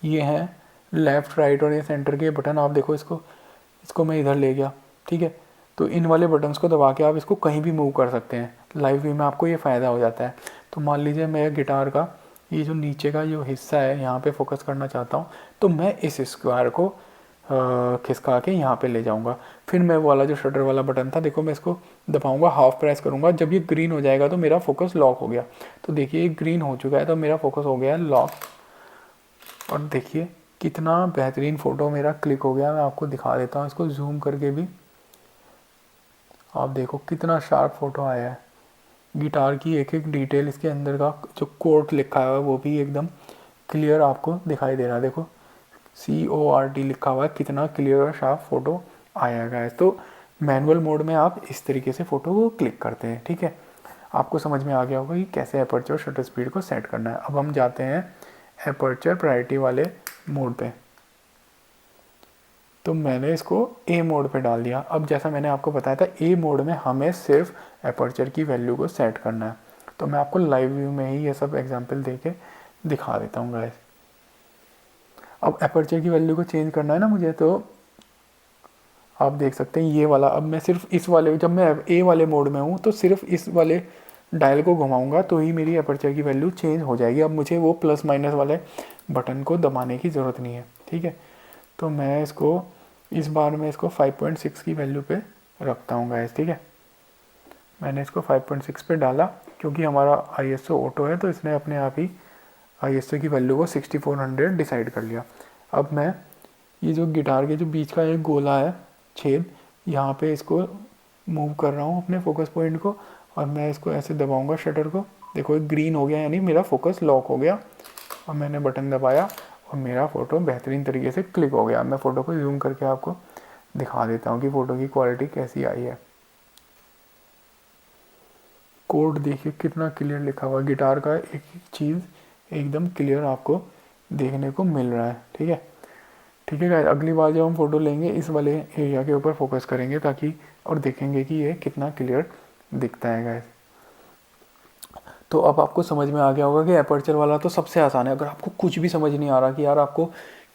ये हैं लेफ़्ट राइट और ये सेंटर के बटन, आप देखो इसको मैं इधर ले गया, ठीक है। तो इन वाले बटन्स को दबा के आप इसको कहीं भी मूव कर सकते हैं। लाइव व्यू में आपको ये फ़ायदा हो जाता है। तो मान लीजिए मैं गिटार का ये जो नीचे का जो हिस्सा है यहाँ पे फोकस करना चाहता हूँ, तो मैं इस स्क्वायर को खिसका के यहाँ पे ले जाऊँगा। फिर मैं वाला जो शटर वाला बटन था, देखो मैं इसको दबाऊँगा, हाफ प्रेस करूँगा, जब ये ग्रीन हो जाएगा तो मेरा फोकस लॉक हो गया। तो देखिए ये ग्रीन हो चुका है तो मेरा फोकस हो गया है लॉक। और देखिए कितना बेहतरीन फ़ोटो मेरा क्लिक हो गया। मैं आपको दिखा देता हूँ इसको जूम करके भी, आप देखो कितना शार्प फ़ोटो आया है। गिटार की एक एक डिटेल, इसके अंदर का जो कोड लिखा हुआ है वो भी एकदम क्लियर आपको दिखाई दे रहा है। देखो CORT लिखा हुआ है, कितना क्लियर और शार्प फ़ोटो आया है। तो मैनुअल मोड में आप इस तरीके से फ़ोटो को क्लिक करते हैं, ठीक है। आपको समझ में आ गया होगा कि कैसे एपर्चर शटर स्पीड को सेट करना है। अब हम जाते हैं एपर्चर प्रायोरिटी वाले मोड पे। तो मैंने इसको ए मोड पे डाल दिया। अब जैसा मैंने आपको बताया था ए मोड में हमें सिर्फ एपर्चर की वैल्यू को सेट करना है। तो मैं आपको लाइव व्यू में ही ये सब एग्जांपल दे के दिखा देता हूँ गाइस। अब एपर्चर की वैल्यू को चेंज करना है ना मुझे, तो आप देख सकते हैं ये वाला, अब मैं सिर्फ इस वाले, जब मैं ए वाले मोड में हूँ तो सिर्फ इस वाले डायल को घुमाऊंगा तो ही मेरी एपर्चर की वैल्यू चेंज हो जाएगी। अब मुझे वो प्लस माइनस वाले बटन को दबाने की ज़रूरत नहीं है, ठीक है। तो मैं इसको इस बार मैं इसको 5.6 की वैल्यू पे रखता हूँ गाइस, ठीक है। मैंने इसको 5.6 पे डाला क्योंकि हमारा ISO ऑटो है तो इसने अपने आप ही ISO की वैल्यू को 6400 डिसाइड कर लिया। अब मैं ये जो गिटार के जो बीच का एक गोला है छेद, यहाँ पे इसको मूव कर रहा हूँ अपने फोकस पॉइंट को, और मैं इसको ऐसे दबाऊंगा शटर को। देखो एक ग्रीन हो गया, यानी मेरा फोकस लॉक हो गया, और मैंने बटन दबाया और मेरा फ़ोटो बेहतरीन तरीके से क्लिक हो गया। मैं फ़ोटो को जूम करके आपको दिखा देता हूँ कि फ़ोटो की क्वालिटी कैसी आई है। कोड देखिए कितना क्लियर लिखा हुआ है, गिटार का एक एक चीज़ एकदम क्लियर आपको देखने को मिल रहा है। ठीक है गाइस, अगली बार जब हम फ़ोटो लेंगे इस वाले एरिया के ऊपर फोकस करेंगे ताकि, और देखेंगे कि ये कितना क्लियर दिखता है गाइस। तो अब आपको समझ में आ गया होगा कि अपर्चर वाला तो सबसे आसान है। अगर आपको कुछ भी समझ नहीं आ रहा कि यार आपको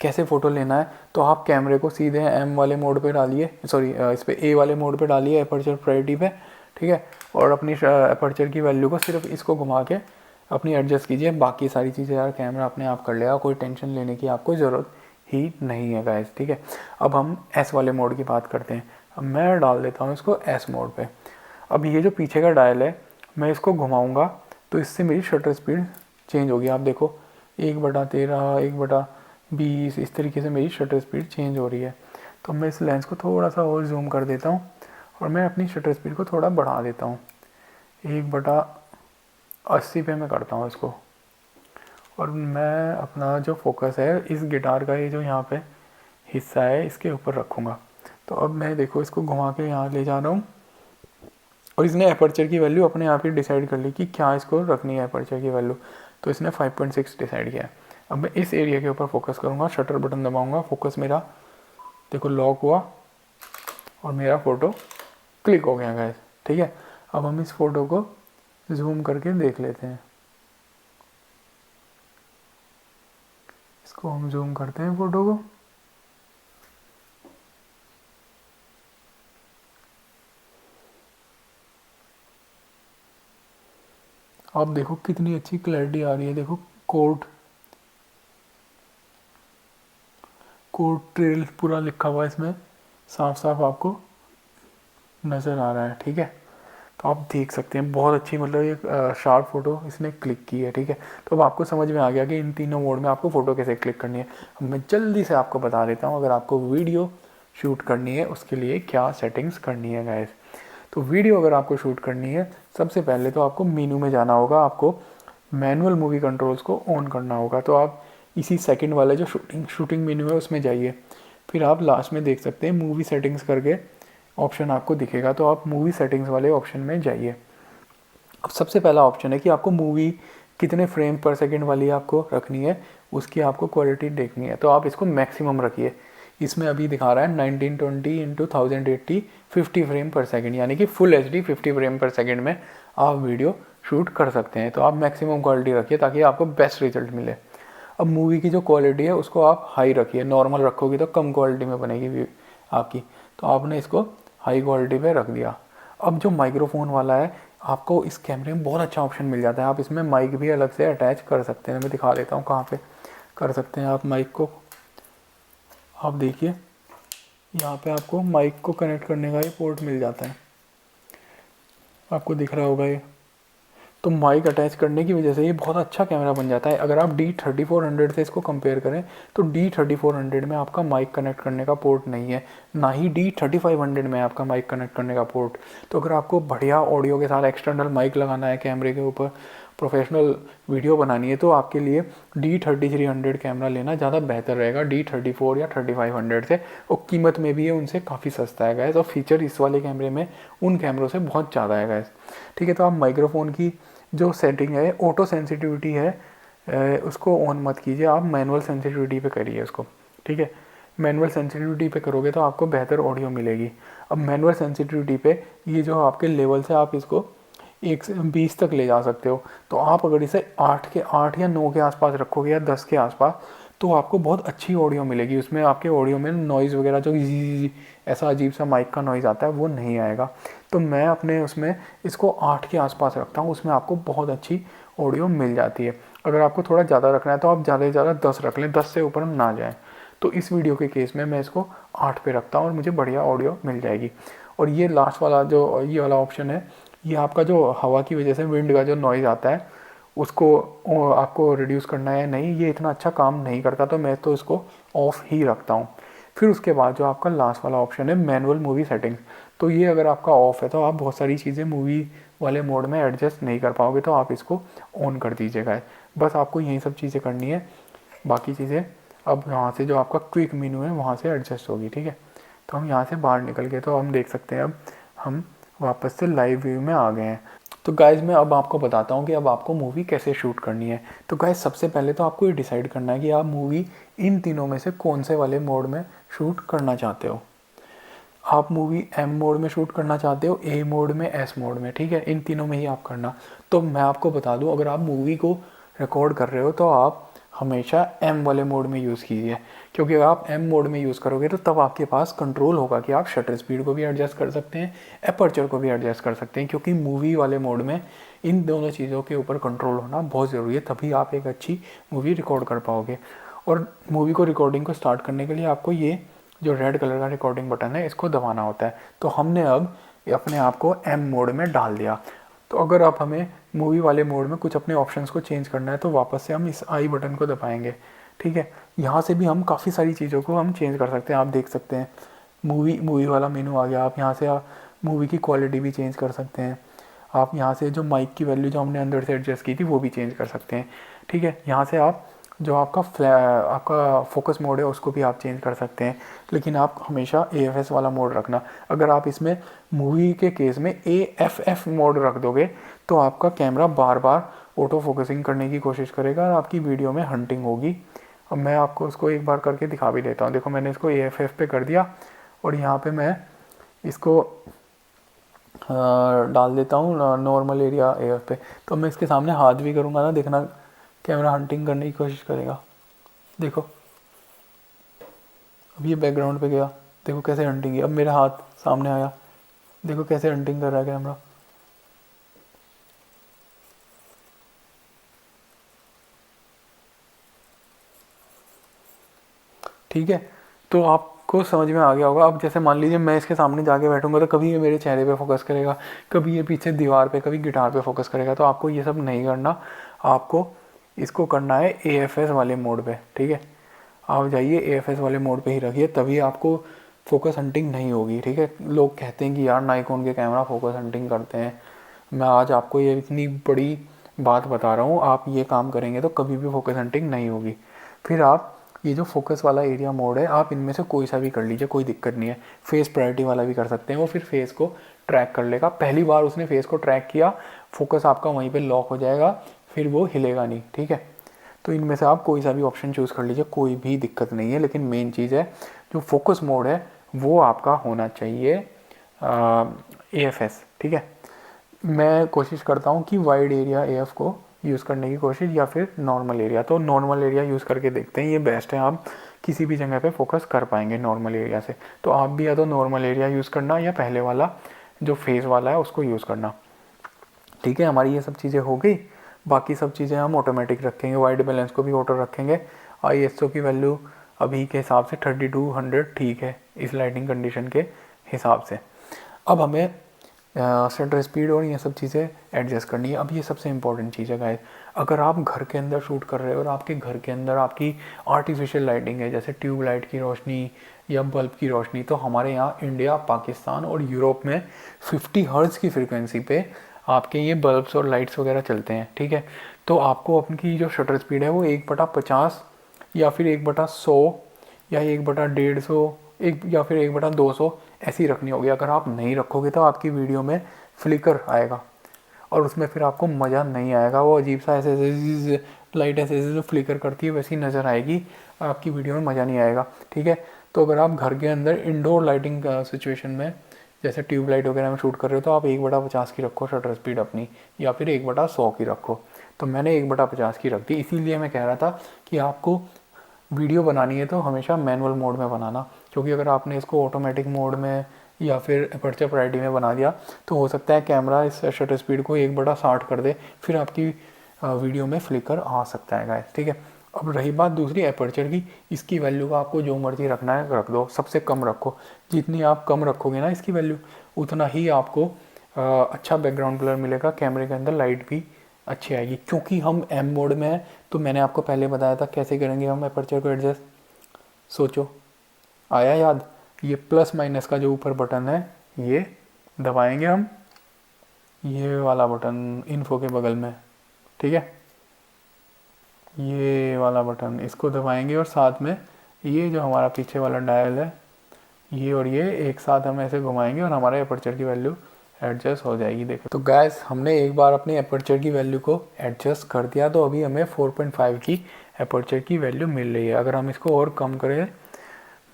कैसे फ़ोटो लेना है, तो आप कैमरे को सीधे एम वाले मोड पे डालिए, सॉरी इस पे ए वाले मोड पे डालिए, अपर्चर प्रायोरिटी पे। ठीक है, और अपनी अपर्चर की वैल्यू को सिर्फ इसको घुमा के अपनी एडजस्ट कीजिए। बाकी सारी चीज़ें यार कैमरा अपने आप कर लेगा, कोई टेंशन लेने की आपको ज़रूरत ही नहीं है गाइस। ठीक है, अब हम एस वाले मोड की बात करते हैं। अब मैं डाल देता हूँ इसको एस मोड पे। अब ये जो पीछे का डायल है, मैं इसको घुमाऊँगा तो इससे मेरी शटर स्पीड चेंज होगी। आप देखो 1/13, 1/20, इस तरीके से मेरी शटर स्पीड चेंज हो रही है। तो मैं इस लेंस को थोड़ा सा और जूम कर देता हूँ और मैं अपनी शटर स्पीड को थोड़ा बढ़ा देता हूँ, 1/80 पे मैं करता हूँ इसको। और मैं अपना जो फोकस है इस गिटार का ये जो यहाँ पे हिस्सा है इसके ऊपर रखूँगा। तो अब मैं देखो इसको घुमा के यहाँ ले जा रहा हूँ, और इसने अपर्चर की वैल्यू अपने आप ही डिसाइड कर ली कि क्या इसको रखनी है अपर्चर की वैल्यू। तो इसने 5.6 डिसाइड किया है। अब मैं इस एरिया के ऊपर फोकस करूँगा, शटर बटन दबाऊँगा, फोकस मेरा देखो लॉक हुआ और मेरा फ़ोटो क्लिक हो गया गाइस। ठीक है, अब हम इस फ़ोटो को जूम करके देख लेते हैं। इसको हम जूम करते हैं फ़ोटो को। आप देखो कितनी अच्छी क्लैरिटी आ रही है। देखो कोड ट्रेल पूरा लिखा हुआ है इसमें, साफ साफ आपको नज़र आ रहा है। ठीक है, तो आप देख सकते हैं बहुत अच्छी, मतलब एक शार्प फोटो इसने क्लिक की है। ठीक है, तो अब आपको समझ में आ गया कि इन तीनों मोड में आपको फ़ोटो कैसे क्लिक करनी है। अब मैं जल्दी से आपको बता देता हूँ अगर आपको वीडियो शूट करनी है उसके लिए क्या सेटिंग्स करनी है गाइस। तो वीडियो अगर आपको शूट करनी है, सबसे पहले तो आपको मेनू में जाना होगा, आपको मैनुअल मूवी कंट्रोल्स को ऑन करना होगा। तो आप इसी सेकंड वाला जो शूटिंग मेन्यू है उसमें जाइए, फिर आप लास्ट में देख सकते हैं मूवी सेटिंग्स करके ऑप्शन आपको दिखेगा, तो आप मूवी सेटिंग्स वाले ऑप्शन में जाइए। अब सबसे पहला ऑप्शन है कि आपको मूवी कितने फ्रेम पर सेकंड वाली आपको रखनी है, उसकी आपको क्वालिटी देखनी है। तो आप इसको मैक्सिमम रखिए। इसमें अभी दिखा रहा है 1920 इंटू 1080 50 फ्रेम पर सेकंड, यानी कि फुल एच डी 50 फ्रेम पर सेकंड में आप वीडियो शूट कर सकते हैं। तो आप मैक्सिमम क्वालिटी रखिए ताकि आपको बेस्ट रिजल्ट मिले। अब मूवी की जो क्वालिटी है उसको आप हाई रखिए, नॉर्मल रखोगे तो कम क्वालिटी में बनेगी आपकी। तो आपने इसको हाई क्वालिटी पे रख दिया। अब जो माइक्रोफोन वाला है, आपको इस कैमरे में बहुत अच्छा ऑप्शन मिल जाता है। आप इसमें माइक भी अलग से अटैच कर सकते हैं। मैं दिखा देता हूँ कहाँ पे कर सकते हैं आप माइक को। आप देखिए यहाँ पे आपको माइक को कनेक्ट करने का ये पोर्ट मिल जाता है, आपको दिख रहा होगा ये। तो माइक अटैच करने की वजह से ये बहुत अच्छा कैमरा बन जाता है। अगर आप D3400 से इसको कंपेयर करें तो D3400 में आपका माइक कनेक्ट करने का पोर्ट नहीं है, ना ही D3500 में आपका माइक कनेक्ट करने का पोर्ट। तो अगर आपको बढ़िया ऑडियो के साथ एक्सटर्नल माइक लगाना है कैमरे के ऊपर, प्रोफेशनल वीडियो बनानी है, तो आपके लिए D3300 कैमरा लेना ज़्यादा बेहतर रहेगा D34 या 3500 से। और कीमत में भी ये उनसे काफ़ी सस्ता है गैस, और फीचर इस वाले कैमरे में उन कैमरों से बहुत ज़्यादा है गैस। ठीक है, तो आप माइक्रोफोन की जो सेटिंग है ऑटो सेंसिटिविटी है, उसको ऑन मत कीजिए, आप मैनुअल सेंसिटिविटी पे करिए उसको। ठीक है, मैनुअल सेंसिटिविटी पे करोगे तो आपको बेहतर ऑडियो मिलेगी। अब मैनुअल सेंसिटिविटी पे ये जो आपके लेवल से आप इसको 1 से 20 तक ले जा सकते हो। तो आप अगर इसे 8 या 9 के आसपास रखोगे या 10 के आसपास, तो आपको बहुत अच्छी ऑडियो मिलेगी। उसमें आपके ऑडियो में नॉइज़ वगैरह जो ऐसा अजीब सा माइक का नॉइज़ आता है वो नहीं आएगा। तो मैं अपने उसमें इसको 8 के आसपास रखता हूँ, उसमें आपको बहुत अच्छी ऑडियो मिल जाती है। अगर आपको थोड़ा ज़्यादा रखना है तो आप ज़्यादा से ज़्यादा 10 रख लें, 10 से ऊपर ना जाएँ। तो इस वीडियो के केस में मैं इसको 8 पे रखता हूँ और मुझे बढ़िया ऑडियो मिल जाएगी। और ये लास्ट वाला जो ये वाला ऑप्शन है, ये आपका जो हवा की वजह से विंड का जो नॉइज़ आता है उसको आपको रिड्यूस करना है। नहीं, ये इतना अच्छा काम नहीं करता, तो मैं तो इसको ऑफ ही रखता हूँ। फिर उसके बाद जो आपका लास्ट वाला ऑप्शन है मैनुअल मूवी सेटिंग्स, तो ये अगर आपका ऑफ है तो आप बहुत सारी चीज़ें मूवी वाले मोड में एडजस्ट नहीं कर पाओगे, तो आप इसको ऑन कर दीजिएगा। बस आपको यही सब चीज़ें करनी है, बाकी चीज़ें अब यहाँ से जो आपका क्विक मेनू है वहाँ से एडजस्ट होगी, ठीक है। तो हम यहाँ से बाहर निकल गए, तो हम देख सकते हैं अब हम वापस से लाइव व्यू में आ गए हैं। तो गाइज़ मैं अब आपको बताता हूँ कि अब आपको मूवी कैसे शूट करनी है। तो गाइज़ सबसे पहले तो आपको ये डिसाइड करना है कि आप मूवी इन तीनों में से कौन से वाले मोड में शूट करना चाहते हो। आप मूवी एम मोड में शूट करना चाहते हो, ए मोड में, एस मोड में, ठीक है, इन तीनों में ही आप करना। तो मैं आपको बता दूं, अगर आप मूवी को रिकॉर्ड कर रहे हो तो आप हमेशा एम वाले मोड में यूज़ कीजिए, क्योंकि अगर आप एम मोड में यूज़ करोगे तो तब आपके पास कंट्रोल होगा कि आप शटर स्पीड को भी एडजस्ट कर सकते हैं, एपर्चर को भी एडजस्ट कर सकते हैं, क्योंकि मूवी वाले मोड में इन दोनों चीज़ों के ऊपर कंट्रोल होना बहुत ज़रूरी है, तभी आप एक अच्छी मूवी रिकॉर्ड कर पाओगे। और मूवी को रिकॉर्डिंग को स्टार्ट करने के लिए आपको ये जो रेड कलर का रिकॉर्डिंग बटन है इसको दबाना होता है। तो हमने अब अपने आप को एम मोड में डाल दिया। तो अगर आप हमें मूवी वाले मोड में कुछ अपने ऑप्शंस को चेंज करना है तो वापस से हम इस आई बटन को दबाएंगे, ठीक है। यहाँ से भी हम काफ़ी सारी चीज़ों को हम चेंज कर सकते हैं। आप देख सकते हैं मूवी वाला मेनू आ गया। आप यहाँ से मूवी की क्वालिटी भी चेंज कर सकते हैं। आप यहाँ से जो माइक की वैल्यू जो हमने अंदर से एडजस्ट की थी वो भी चेंज कर सकते हैं, ठीक है। यहाँ से आप जो आपका फोकस मोड है उसको भी आप चेंज कर सकते हैं, लेकिन आप हमेशा AFS वाला मोड रखना। अगर आप इसमें मूवी के केस में AFF मोड रख दोगे तो आपका कैमरा बार बार ऑटो फोकसिंग करने की कोशिश करेगा और आपकी वीडियो में हंटिंग होगी। अब मैं आपको उसको एक बार करके दिखा भी देता हूँ। देखो मैंने इसको AFF पे कर दिया और यहाँ पे मैं इसको डाल देता हूँ नॉर्मल एरिया AF पे। तो मैं इसके सामने हाथ भी करूँगा ना, देखना कैमरा हंटिंग करने की कोशिश करेगा। देखो अब ये बैकग्राउंड पे गया, देखो कैसे हंटिंग है। अब मेरा हाथ सामने आया, देखो कैसे हंटिंग कर रहा है कैमरा। ठीक है, तो आपको समझ में आ गया होगा। अब जैसे मान लीजिए मैं इसके सामने जाके बैठूंगा तो कभी ये मेरे चेहरे पे फोकस करेगा, कभी ये पीछे दीवार पे, कभी गिटार पे फोकस करेगा। तो आपको ये सब नहीं करना, आपको इसको करना है AFS वाले मोड पे, ठीक है। आप जाइए AFS वाले मोड पे ही रखिए, तभी आपको फोकस हंटिंग नहीं होगी, ठीक है। लोग कहते हैं कि यार नाइकोन के कैमरा फोकस हंटिंग करते हैं। मैं आज आपको ये इतनी बड़ी बात बता रहा हूँ, आप ये काम करेंगे तो कभी भी फोकस हंटिंग नहीं होगी। फिर आप ये जो फोकस वाला एरिया मोड है आप इनमें से कोई सा भी कर लीजिए, कोई दिक्कत नहीं है। फेस प्रायोरिटी वाला भी कर सकते हैं, वो फिर फेस को ट्रैक कर लेगा। पहली बार उसने फेस को ट्रैक किया, फोकस आपका वहीं पे लॉक हो जाएगा, फिर वो हिलेगा नहीं, ठीक है। तो इनमें से आप कोई सा भी ऑप्शन चूज़ कर लीजिए, कोई भी दिक्कत नहीं है। लेकिन मेन चीज़ है जो फोकस मोड है वो आपका होना चाहिए AFS, ठीक है। मैं कोशिश करता हूँ कि वाइड एरिया AF को यूज़ करने की कोशिश, या फिर नॉर्मल एरिया। तो नॉर्मल एरिया यूज़ करके देखते हैं, ये बेस्ट है। आप किसी भी जगह पे फोकस कर पाएंगे नॉर्मल एरिया से। तो आप भी या तो नॉर्मल एरिया यूज़ करना या पहले वाला जो फेस वाला है उसको यूज़ करना, ठीक है। हमारी ये सब चीज़ें हो गई। बाकी सब चीज़ें हम ऑटोमेटिक रखेंगे, वाइट बैलेंस को भी ऑटो रखेंगे। ISO की वैल्यू अभी के हिसाब से 3200 ठीक है इस लाइटिंग कंडीशन के हिसाब से। अब हमें शटर स्पीड और ये सब चीज़ें एडजस्ट करनी है। अब ये सबसे इंपॉर्टेंट चीज़ है गाइस, अगर आप घर के अंदर शूट कर रहे हो और आपके घर के अंदर आपकी आर्टिफिशियल लाइटिंग है, जैसे ट्यूब लाइट की रोशनी या बल्ब की रोशनी, तो हमारे यहाँ इंडिया, पाकिस्तान और यूरोप में 50 हर्ट्ज़ की फ्रिक्वेंसी पे आपके ये बल्ब्स और लाइट्स वगैरह चलते हैं, ठीक है। तो आपको अपनी जो शटर स्पीड है वो 1/50 या फिर 1/100 या 1/150, एक या फिर 1/200 ऐसी रखनी होगी। अगर आप नहीं रखोगे तो आपकी वीडियो में फ्लिकर आएगा और उसमें फिर आपको मज़ा नहीं आएगा। वो अजीब सा ऐसे लाइट ऐसे जो फ्लिकर करती है वैसी नज़र आएगी, आपकी वीडियो में मज़ा नहीं आएगा, ठीक है। तो अगर आप घर के अंदर इंडोर लाइटिंग सिचुएशन में जैसे ट्यूब लाइट वगैरह में शूट कर रहे हो तो आप 1/50 की रखो शटर स्पीड अपनी, या फिर 1/100 की रखो। तो मैंने 1/50 की रख दी, इसीलिए मैं कह रहा था कि आपको वीडियो बनानी है तो हमेशा मैनुअल मोड में बनाना, क्योंकि अगर आपने इसको ऑटोमेटिक मोड में या फिर अपर्चर प्रायोरिटी में बना दिया तो हो सकता है कैमरा इस शटर स्पीड को 1/60 कर दे, फिर आपकी वीडियो में फ्लिकर आ सकता है गाइस, ठीक है। अब रही बात दूसरी अपर्चर की, इसकी वैल्यू का आपको जो मर्जी रखना है रख दो, सबसे कम रखो। जितनी आप कम रखोगे ना इसकी वैल्यू, उतना ही आपको अच्छा बैकग्राउंड कलर मिलेगा, कैमरे के अंदर लाइट भी अच्छी आएगी। क्योंकि हम एम मोड में हैं तो मैंने आपको पहले बताया था कैसे करेंगे हम अपर्चर को एडजस्ट, सोचो। आया याद? ये प्लस माइनस का जो ऊपर बटन है ये दबाएंगे हम, ये वाला बटन इन्फो के बगल में, ठीक है, ये वाला बटन इसको दबाएंगे और साथ में ये जो हमारा पीछे वाला डायल है ये और ये एक साथ हम ऐसे घुमाएंगे और हमारे अपर्चर की वैल्यू एडजस्ट हो जाएगी। देखो तो गैस हमने एक बार अपने अपर्चर की वैल्यू को एडजस्ट कर दिया, तो अभी हमें 4.5 की अपर्चर की वैल्यू मिल रही है। अगर हम इसको और कम करें,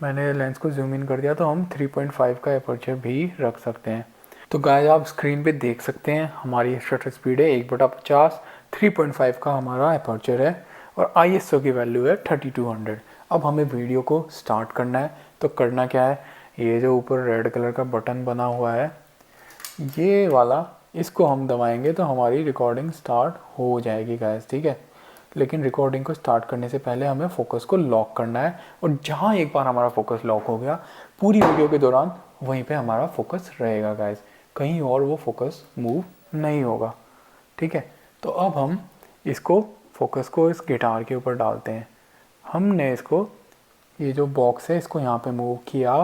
मैंने लेंस को जूम इन कर दिया, तो हम 3.5 का अपर्चर भी रख सकते हैं। तो गाइस आप स्क्रीन पे देख सकते हैं हमारी शटर स्पीड है 1/50, 3.5 का हमारा अपर्चर है और ISO की वैल्यू है 3200। अब हमें वीडियो को स्टार्ट करना है, तो करना क्या है, ये जो ऊपर रेड कलर का बटन बना हुआ है ये वाला, इसको हम दबाएंगे तो हमारी रिकॉर्डिंग स्टार्ट हो जाएगी गाइस, ठीक है। लेकिन रिकॉर्डिंग को स्टार्ट करने से पहले हमें फोकस को लॉक करना है, और जहाँ एक बार हमारा फोकस लॉक हो गया पूरी वीडियो के दौरान वहीं पे हमारा फोकस रहेगा गाइस, कहीं और वो फोकस मूव नहीं होगा, ठीक है। तो अब हम इसको फोकस को इस गिटार के ऊपर डालते हैं। हमने इसको ये जो बॉक्स है इसको यहाँ पे मूव किया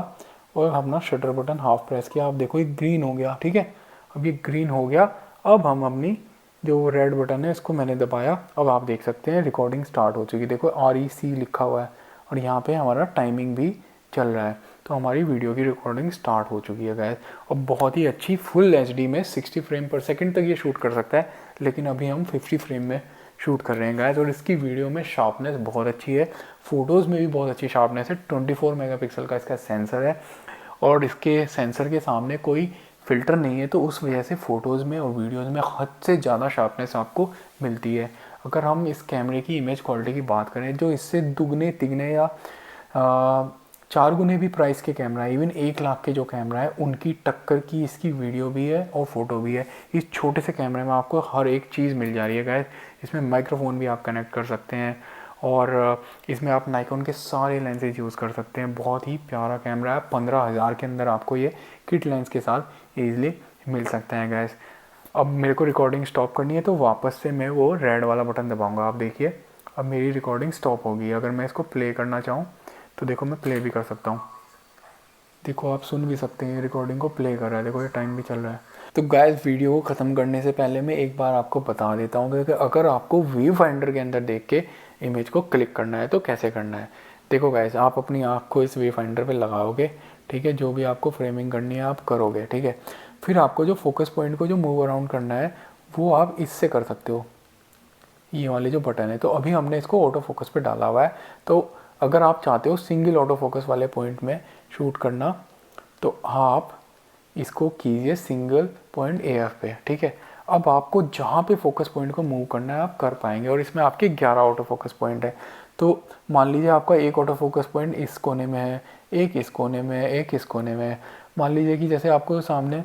और अपना शटर बटन हाफ प्रेस किया, आप देखो ये ग्रीन हो गया, ठीक है। अब ये ग्रीन हो गया, अब हम अपनी जो रेड बटन है इसको मैंने दबाया, अब आप देख सकते हैं रिकॉर्डिंग स्टार्ट हो चुकी, देखो REC लिखा हुआ है और यहाँ पे हमारा टाइमिंग भी चल रहा है, तो हमारी वीडियो की रिकॉर्डिंग स्टार्ट हो चुकी है गाइस। और बहुत ही अच्छी फुल HD में 60 फ्रेम पर सेकंड तक ये शूट कर सकता है, लेकिन अभी हम 50 फ्रेम में शूट कर रहे हैं गाइस। और इसकी वीडियो में शार्पनेस बहुत अच्छी है, फ़ोटोज़ में भी बहुत अच्छी शार्पनेस है। 24 मेगापिक्सल का इसका सेंसर है और इसके सेंसर के सामने कोई फ़िल्टर नहीं है, तो उस वजह से फ़ोटोज़ में और वीडियोज़ में हद से ज़्यादा शार्पनेस आपको मिलती है। अगर हम इस कैमरे की इमेज क्वालिटी की बात करें, जो इससे दुगने तिगने या 4 गुने भी प्राइस के कैमरा है, इवन 1 लाख के जो कैमरा है उनकी टक्कर की इसकी वीडियो भी है और फ़ोटो भी है। इस छोटे से कैमरे में आपको हर एक चीज़ मिल जा रही है गाइस। इसमें माइक्रोफोन भी आप कनेक्ट कर सकते हैं और इसमें आप नाइकॉन के सारे लेंसेज यूज़ कर सकते हैं। बहुत ही प्यारा कैमरा है, 15,000 के अंदर आपको ये किट लेंस के साथ ईजिली मिल सकते हैं गाइस। अब मेरे को रिकॉर्डिंग स्टॉप करनी है, तो वापस से मैं वो रेड वाला बटन दबाऊंगा। आप देखिए अब मेरी रिकॉर्डिंग स्टॉप होगी। अगर मैं इसको प्ले करना चाहूँ तो देखो मैं प्ले भी कर सकता हूँ, देखो आप सुन भी सकते हैं रिकॉर्डिंग को प्ले कर रहा है, देखो ये टाइम भी चल रहा है। तो गाइस वीडियो को ख़त्म करने से पहले मैं एक बार आपको बता देता हूँ कि अगर आपको व्यू फाइंडर के अंदर देख के इमेज को क्लिक करना है तो कैसे करना है। देखो गाइस आप अपनी आँख को इस व्यू फाइंडर पर लगाओगे, ठीक है, जो भी आपको फ्रेमिंग करनी है आप करोगे, ठीक है। फिर आपको जो फोकस पॉइंट को जो मूव अराउंड करना है वो आप इससे कर सकते हो, ये वाले जो बटन है। तो अभी हमने इसको ऑटो फोकस पे डाला हुआ है, तो अगर आप चाहते हो सिंगल ऑटो फोकस वाले पॉइंट में शूट करना तो आप इसको कीजिए सिंगल पॉइंट AF पे, ठीक है। अब आपको जहाँ पे फोकस पॉइंट को मूव करना है आप कर पाएंगे, और इसमें आपके 11 ऑटो फोकस पॉइंट है। तो मान लीजिए आपका एक ऑटो फोकस पॉइंट इस कोने में है, एक इस कोने में है, एक इस कोने में है। मान लीजिए कि जैसे आपको सामने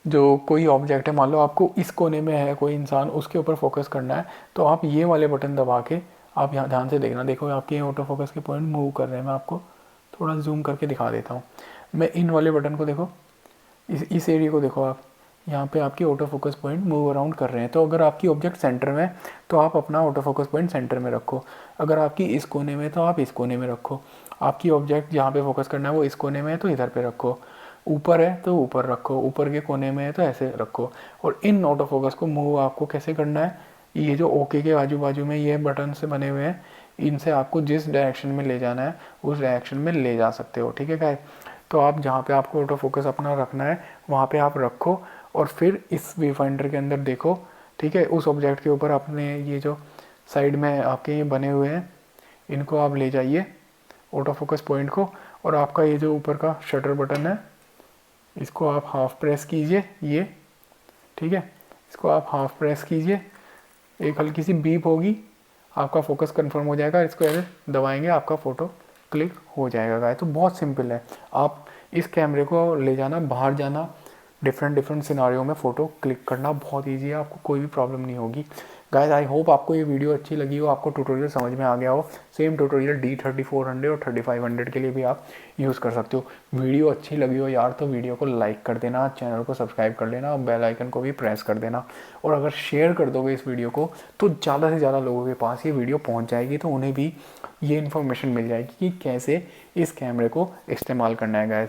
जो कोई ऑब्जेक्ट है, मान लो आपको इस कोने में है कोई इंसान, उसके ऊपर फोकस करना है, तो आप ये वाले बटन दबा के आप यहाँ ध्यान से देखना, देखो आपके ये ऑटो फोकस के पॉइंट मूव कर रहे हैं। मैं आपको थोड़ा जूम करके दिखा देता हूँ। मैं इन वाले बटन को देखो, इस एरिया को देखो, आप यहाँ पे आपकी auto focus point move around कर रहे हैं। तो अगर आपकी ऑब्जेक्ट सेंटर में है तो आप अपना ऑटो फोकस पॉइंट सेंटर में रखो, अगर आपकी इस कोने में तो आप इस कोने में रखो, आपकी ऑब्जेक्ट जहाँ पे फोकस करना है वो इस कोने में है तो इधर पे रखो, ऊपर है तो ऊपर रखो, ऊपर के कोने में है तो ऐसे रखो। और इन ऑटो फोकस को मूव आपको कैसे करना है, ये जो ओके के आजू बाजू में ये बटन से बने हुए हैं, इनसे आपको जिस डायरेक्शन में ले जाना है उस डायरेक्शन में ले जा सकते हो, ठीक है गाइस। तो आप जहाँ पे आपको ऑटो फोकस अपना रखना है वहाँ पे आप रखो और फिर इस व्यू फाइंडर के अंदर देखो, ठीक है। उस ऑब्जेक्ट के ऊपर अपने ये जो साइड में आपके ये बने हुए हैं इनको आप ले जाइए ऑटो फोकस पॉइंट को, और आपका ये जो ऊपर का शटर बटन है इसको आप हाफ प्रेस कीजिए, ये ठीक है, इसको आप हाफ प्रेस कीजिए, एक हल्की सी बीप होगी, आपका फोकस कंफर्म हो जाएगा। इसको ऐसे दबाएंगे आपका फ़ोटो क्लिक हो जाएगा गाइस। तो बहुत सिंपल है, आप इस कैमरे को ले जाना बाहर जाना डिफरेंट सिनारियों में फ़ोटो क्लिक करना बहुत ईजी है, आपको कोई भी प्रॉब्लम नहीं होगी। गाइस आई होप आपको ये वीडियो अच्छी लगी हो, आपको ट्यूटोरियल समझ में आ गया हो। सेम ट्यूटोरियल D3400 और 3500 के लिए भी आप यूज़ कर सकते हो। वीडियो अच्छी लगी हो यार तो वीडियो को लाइक कर देना, चैनल को सब्सक्राइब कर लेना और बेल आइकन को भी प्रेस कर देना। और अगर शेयर कर दोगे इस वीडियो को तो ज़्यादा से ज़्यादा लोगों के पास ये वीडियो पहुँच जाएगी, तो उन्हें भी ये इन्फॉर्मेशन मिल जाएगी कि कैसे इस कैमरे को इस्तेमाल करना है गाइस।